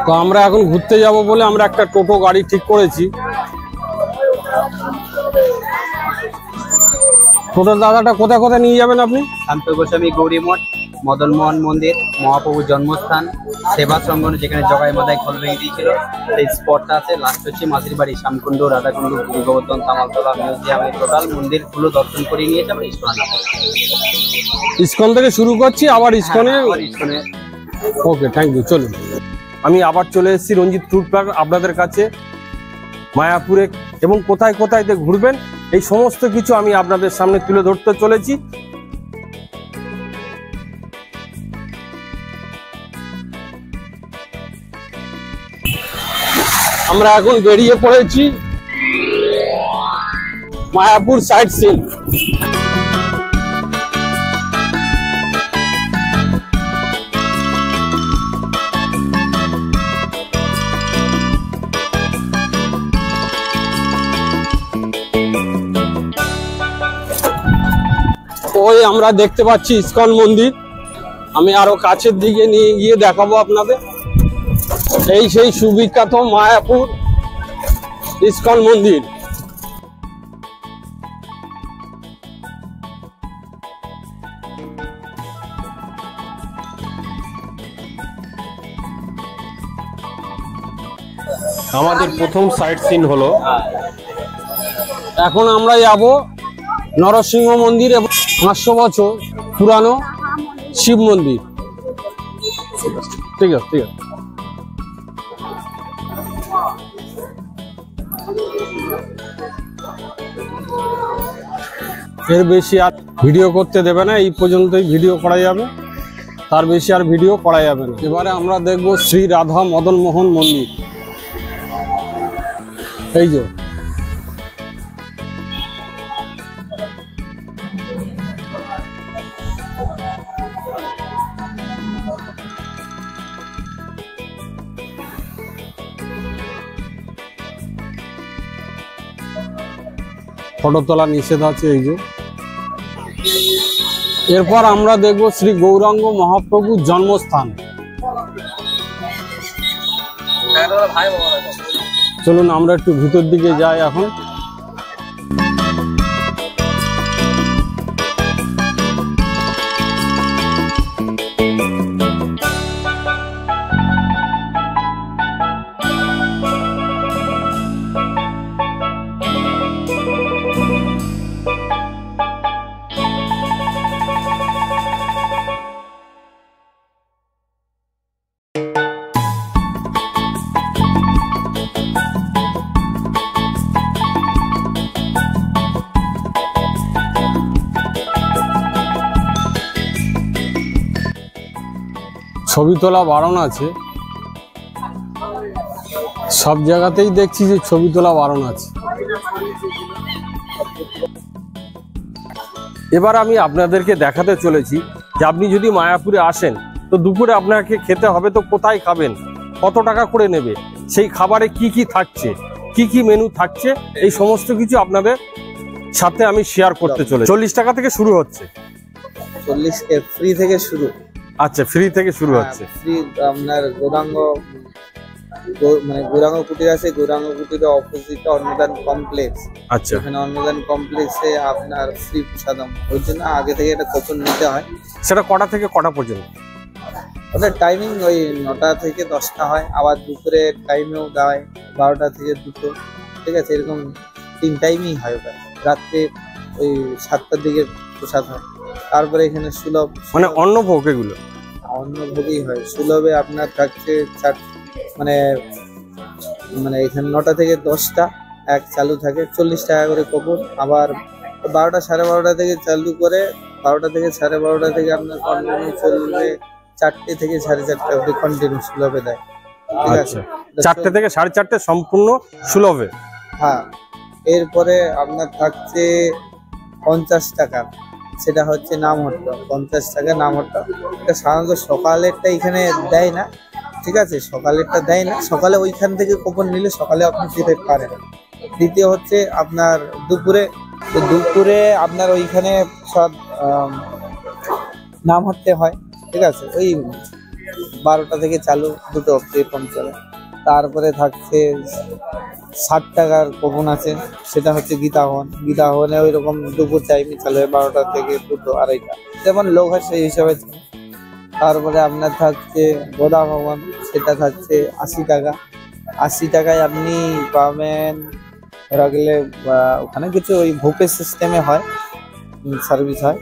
তো আমরা এখন ঘুরতে যাব বলে আমরা একটা টোটো গাড়ি ঠিক করেছি। টোটো দাদাটা কোথায় কোথায় নিয়ে যাবেন আপনি? শান্ত গোস্বামী গৌরী মঠ, মদন মোহন মন্দির, মহাপ্রভুর জন্মস্থান, সেবা সংগঠন যেখানে জগাই মাথায় খোল ভেঙে দিয়েছিল সেই স্পটটা আছে। লাস্ট হচ্ছে মাসির বাড়ি, শ্যামকুণ্ড, রাধাকুণ্ড, গুরু গোবর্ধন, তামালতলা মিউজিয়ামের টোটাল মন্দিরগুলো দর্শন করে নিয়েছে। আমরা ইসকন থেকে শুরু করছি, আবার ইসকনে। ওকে, থ্যাংক ইউ। চলুন, আমি আবার চলে এসেছি রঞ্জিত ট্যুর পার্ক আপনাদের কাছে মায়াপুরে, এবং কোথায় কোথায় ঘুরবেন এই সমস্ত কিছু আমি আপনাদের সামনে তুলে ধরতে চলেছি। আমরা এখন বেরিয়ে পড়েছি মায়াপুর সাইট সিন। ওই আমরা দেখতে পাচ্ছি ইসকন মন্দির। আমি আরো কাছের দিকে নিয়ে গিয়ে দেখাবো আপনাদের। এই সেই সুবিখ্যাত মায়াপুর ইসকন মন্দির। আমাদের প্রথম সাইট সিন হলো, এখন আমরা যাব নরসিংহ মন্দির এবং 500 বছর পুরানো শিব মন্দির। ঠিক আছে, ঠিক আছে। এর বেশি আর ভিডিও করতে দেবে না, এই পর্যন্তই ভিডিও করা যাবে, তার বেশি আর ভিডিও করা যাবে না। এবারে আমরা দেখব শ্রী রাধা মদন মোহন মন্দির। এই যে ফটো তোলা নিষেধ আছে। এই যে এরপর আমরা দেখব শ্রী গৌরাঙ্গ মহাপ্রভুর জন্মস্থান। চলুন আমরা একটু ভিতর দিকে যাই এখন। ছবি তোলা বারণ আছে, সব জায়গাতেই দেখছি যে ছবি তোলা বারণ আছে। এবার আমি আপনাদেরকে দেখাতে চলেছি যে আপনি যদি মায়াপুরে আসেন তো দুপুরে আপনাকে খেতে হবে, তো কোথায় খাবেন, কত টাকা করে নেবে, সেই খাবারে কি কি থাকছে, কি কি মেনু থাকছে, এই সমস্ত কিছু আপনাদের সাথে আমি শেয়ার করতে চলেছি। 40 টাকা থেকে শুরু হচ্ছে। 40 ফ্রি থেকে শুরু। আচ্ছা, ফ্রি থেকে শুরু হচ্ছে। ফ্রি আপনার গৌরাঙ্গ মানে গৌরাঙ্গ কুটির আছে, গৌরাঙ্গ কুটিরের অপোজিটে অন্নদান কমপ্লেক্স। আচ্ছা, এখানে অন্নদান কমপ্লেক্সে আপনার ফ্রি প্রসাদম, ওই জন্য আগে থেকে একটা কুপন নিতে হয়। সেটা কটা থেকে কটা পর্যন্ত? ওদের টাইমিং ওই 9টা থেকে 10টা হয়, আবার দুপুরে টাইমেও দেয় 12টা থেকে 2টো। ঠিক আছে, এরকম 3 টাইমই হয়। ওটা রাত্রে ওই 7টার দিকে প্রসাদ হয়। তারপরে এখানে সুলভ মানে অন্নভোগ, এগুলো অন্নভোগই হয়। সুলভে আপনার থাকছে মানে এখানে 9টা থেকে 10টা এক চালু থাকে, 40 টাকা করে কুপন। আবার 12টা সাড়ে 12টা থেকে চালু করে 12টা থেকে সাড়ে 12টা থেকে আপনার কন্টিনিউ চলবে 4টে থেকে 4:30 অবধি কন্টিনিউ সুলভে দেয়। ঠিক আছে, 4টে থেকে 4:30 সম্পূর্ণ সুলভে। হ্যাঁ, এরপরে আপনার থাকছে 50 টাকা, সেটা হচ্ছে নামহট্ট। 50 টাকা নামহট্ট। এটা সাধারণত সকালেরটা এখানে দেয় না। ঠিক আছে, সকালেরটা দেয় না, সকালে ওইখান থেকে কুপন নিলে সকালে আপনি যেতে পারেন। দ্বিতীয় হচ্ছে আপনার দুপুরে, তো দুপুরে আপনার ওইখানে সব নামহট্টে হয়। ঠিক আছে, ওই 12টা থেকে চালু, 2টো অব্দি এরকম চলে। তারপরে থাকছে 60 টাকার কুপন আছে, সেটা হচ্ছে গীতা ভবন। গীতা ভবনে ওই রকম দুপুর টাইমে চালু হয়, 12টা থেকে 2টো 2:30টা, যেমন লোক হয় সেই হিসাবে চলে। তারপরে আপনার থাকছে গোদা ভবন, সেটা থাকছে 80 টাকা। 80 টাকায় আপনি পাবেন ধরা গেলে ওখানে কিছু ওই ভুপে সিস্টেমে হয়, সার্ভিস হয়,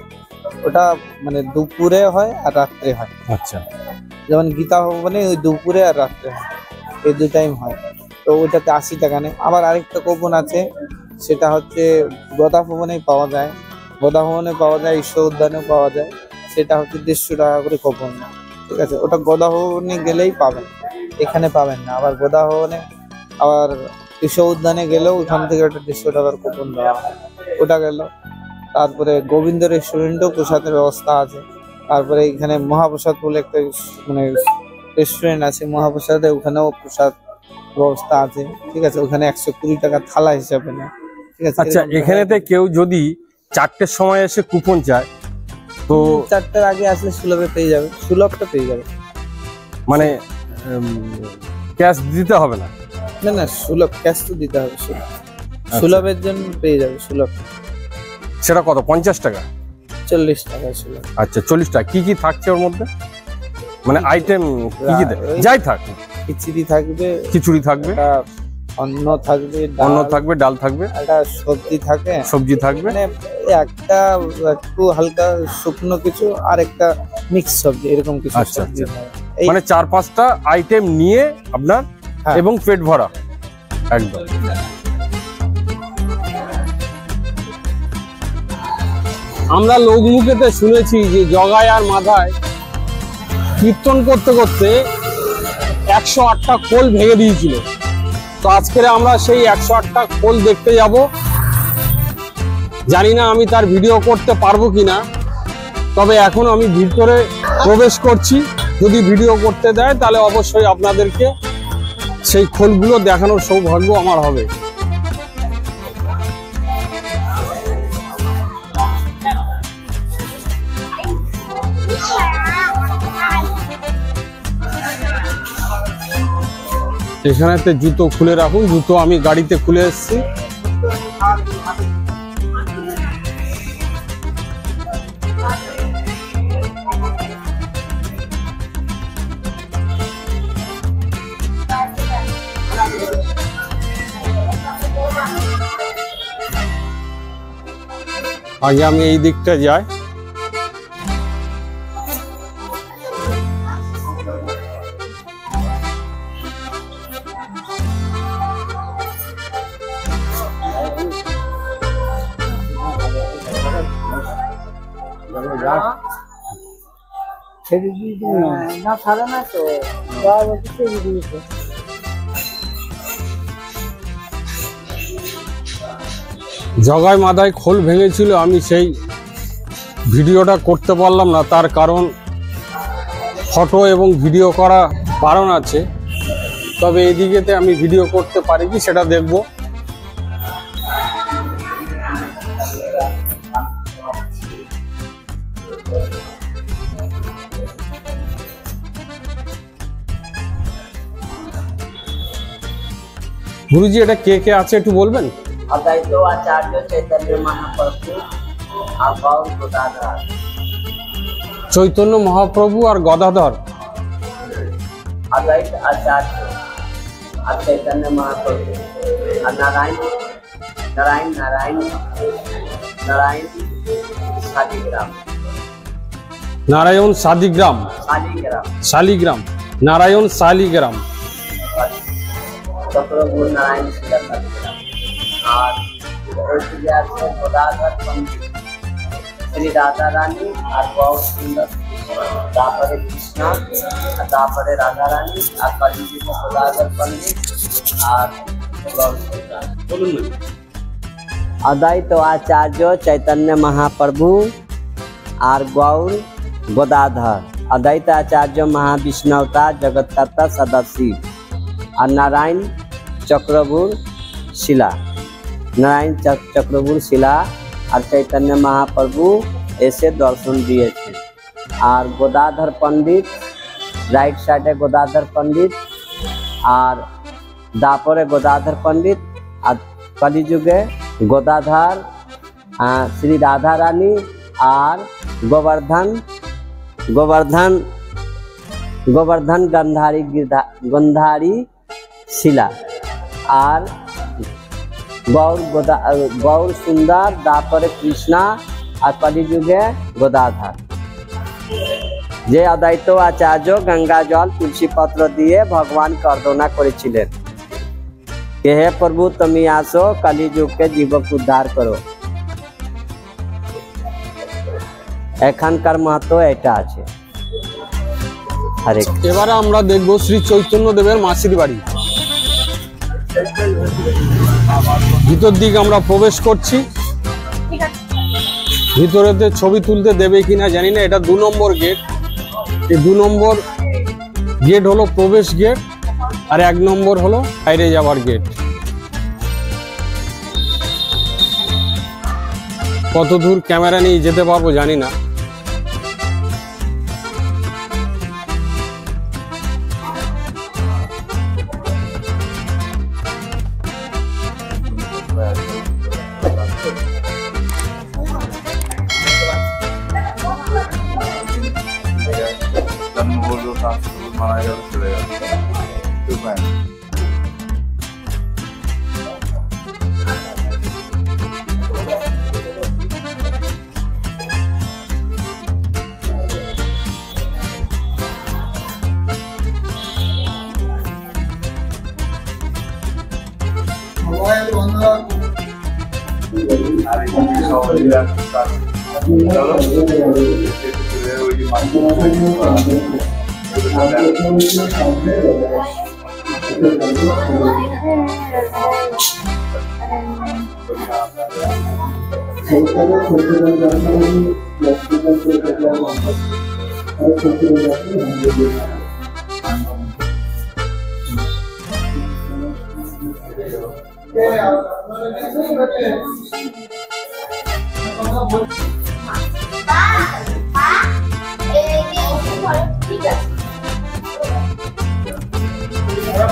ওটা মানে দুপুরে হয় আর রাত্রে হয়। আচ্ছা, যেমন গীতা ভবনে ওই দুপুরে আর রাত্রে হয়, এই 2 টাইম হয়। তো ওইটাতে 80 টাকা নেই। আবার আরেকটা কুপন আছে, সেটা হচ্ছে গোদা ভবনেই পাওয়া যায়। গোদা ভবনে পাওয়া যায়, ঈশ্বর উদ্যানেও পাওয়া যায়। সেটা হচ্ছে 150 টাকা করে কুপন, ঠিক আছে। ওটা গোদা ভবনে গেলেই পাবেন, এখানে পাবেন না। আবার গোদা ভবনে আবার ঈশ্বর উদ্যানে গেলেও ওখান থেকে ওটা 150 টাকার কুপন দেওয়া হয়, ওটা গেল। তারপরে গোবিন্দ রেস্টুরেন্টেও প্রসাদের ব্যবস্থা আছে। তারপরে এখানে মহাপ্রসাদ বলে একটা মানে রেস্টুরেন্ট আছে, মহাপ্রসাদে ওখানেও প্রসাদ ব্যবস্থা আছে, ঠিক আছে। ওখানে 120 টাকা থালা হিসাবে নেয়, ঠিক আছে। আচ্ছা, এখানেতে কেউ যদি 4টের সময় এসে কুপন চায় তো 4টার আগে আসলে সুলভে পেয়ে যাবে, সুলভটা পেয়ে যাবে। মানে ক্যাশ দিতে হবে না? না না, সুলভ ক্যাশ তো দিতে হবে। সুলভের জন্য পেয়ে যাবে সুলভ। সেটা কত? 50 টাকা? 40 টাকা সুলভ। আচ্ছা, 40 টাকা। কি কি থাকছে ওর মধ্যে, মানে আইটেম কি কি যাই থাক? খিচুড়ি থাকবে, খিচুড়ি থাকবে, অন্ন থাকবে, অন্ন থাকবে, ডাল থাকবে, একটা সবজি থাকে, সবজি থাকবে, মানে একটা একটু হালকা শুকনো কিছু আর একটা মিক্স সবজি, এরকম কিছু। আচ্ছা আচ্ছা, মানে 4-5টা আইটেম নিয়ে আপনার, এবং পেট ভরা একদম। আমরা লোকমুখেতে শুনেছি যে জগায় আর মাথায় কীর্তন করতে করতে 108টা খোল ভেঙে দিয়েছিল। তো আজকে আমরা সেই 108টা খোল দেখতে যাব। জানি না আমি তার ভিডিও করতে পারবো কিনা, তবে এখন আমি ভিতরে প্রবেশ করছি। যদি ভিডিও করতে দেয় তাহলে অবশ্যই আপনাদেরকে সেই খোলগুলো দেখানোর সৌভাগ্য আমার হবে। এখানেতে জুতো খুলে রাখুন, জুতো আমি গাড়িতে খুলে এসেছি। আগে আমি এই দিকটা যাই। না ছাড়ে না তো, জগায় মাথায় খোল ভেঙেছিল, আমি সেই ভিডিওটা করতে পারলাম না। তার কারণ ফটো এবং ভিডিও করা বারণ আছে। তবে এদিকেতে আমি ভিডিও করতে পারি কি সেটা দেখব। গুরুজি, এটা কে কে আছে একটু বলবেন? अद्वैत आचार्य चैतन्य महाप्रभु और गदाधर। চৈতন্য মহাপ্রভু আর গদাধর। अद्वैत आचार्य और चैतन्य महाप्रभु और नारायण नारायण नारायण नारायण शालिग्राम। नारायण शालिग्राम, शालिग्राम शालिग्राम, नारायण शालिग्राम। चक्रवर्ती नारायण शालिग्राम और गदाधर पंडित, श्री राधा रानी और बहुत सुंदर। तापरे कृष्णा, तापरे राधा रानी और पंडित गदाधर पंडित और अद्वैत आचार्य चैतन्य महाप्रभु और गौर गदाधर। अद्वैत आचार्य महाविष्णुवतार जगतकर्ता सदाशिव और नारायण चक्रवर्ती शिला। नारायण चक्रवर्ती शिला और चैतन्य महाप्रभु ऐसे दर्शन दिए थे। और गदाधर पंडित রাইট সাইডে গদাধর পণ্ডিত আর দাপরে গদাধর পণ্ডিত আর কলিযুগে গদাধর শ্রী রাধা রানী আর গোবর্ধন গন্ধারী শিলা আর গৌর সুন্দর তারপরে কৃষ্ণা আর কলিযুগে গদাধর। যে অদ্বৈত আচার্য গঙ্গা জল তুলসী পত্র দিয়ে ভগবানকে আরাধনা করেছিলেন, হে প্রভু তুমি আসো কলিযুগকে জীবক উদ্ধার করো। এখানকার মাহাত্ম এটা আছে। এবারে আমরা দেখবো শ্রী চৈতন্য দেবের মাসির বাড়ি। ভিতর দিকে আমরা প্রবেশ করছি। ভিতরেতে ছবি তুলতে দেবে কিনা জানি না। এটা 2 নম্বর গেট। এই 2 নম্বর গেট হলো প্রবেশ গেট আর 1 নম্বর হলো বাইরে যাওয়ার গেট। কত দূর ক্যামেরা নিয়ে যেতে পারবো জানি না।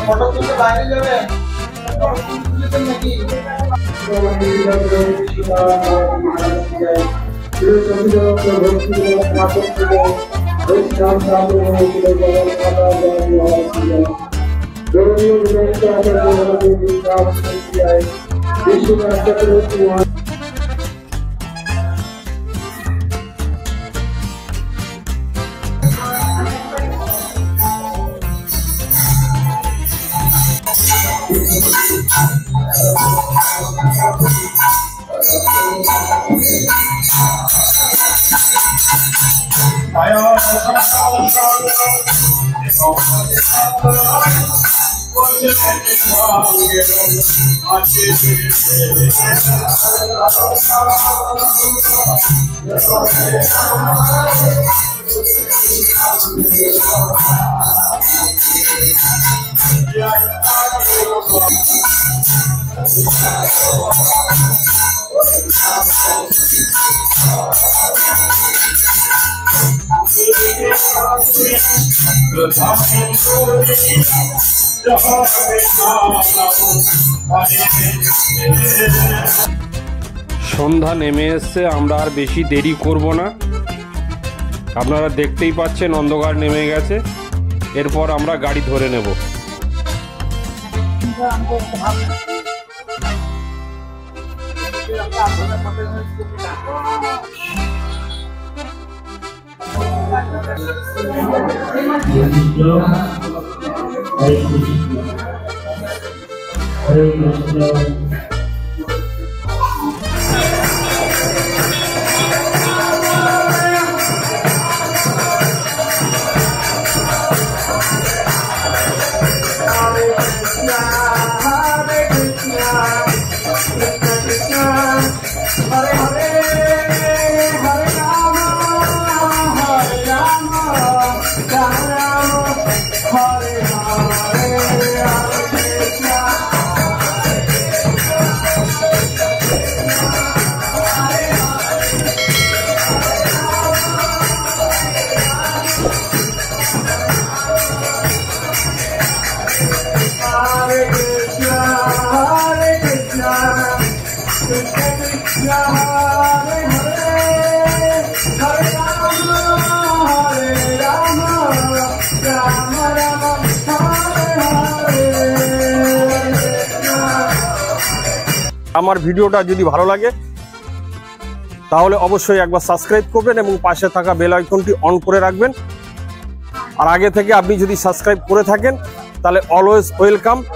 ফটো তুলতে বাইরে যাবে, ফটো তুলতে নাকি সন্ধ্যা নেমে এসছে, আমরা আর বেশি দেরি করব না। আপনারা দেখতেই পাচ্ছেন অন্ধকার নেমে গেছে। এরপর আমরা গাড়ি ধরে নেব। আমার ভিডিওটা যদি ভালো লাগে তাহলে অবশ্যই একবার সাবস্ক্রাইব করবেন এবং পাশে থাকা বেল আইকনটি অন করে রাখবেন। আর আগে থেকে আপনি যদি সাবস্ক্রাইব করে থাকেন তাহলে অলওয়েজ ওয়েলকাম।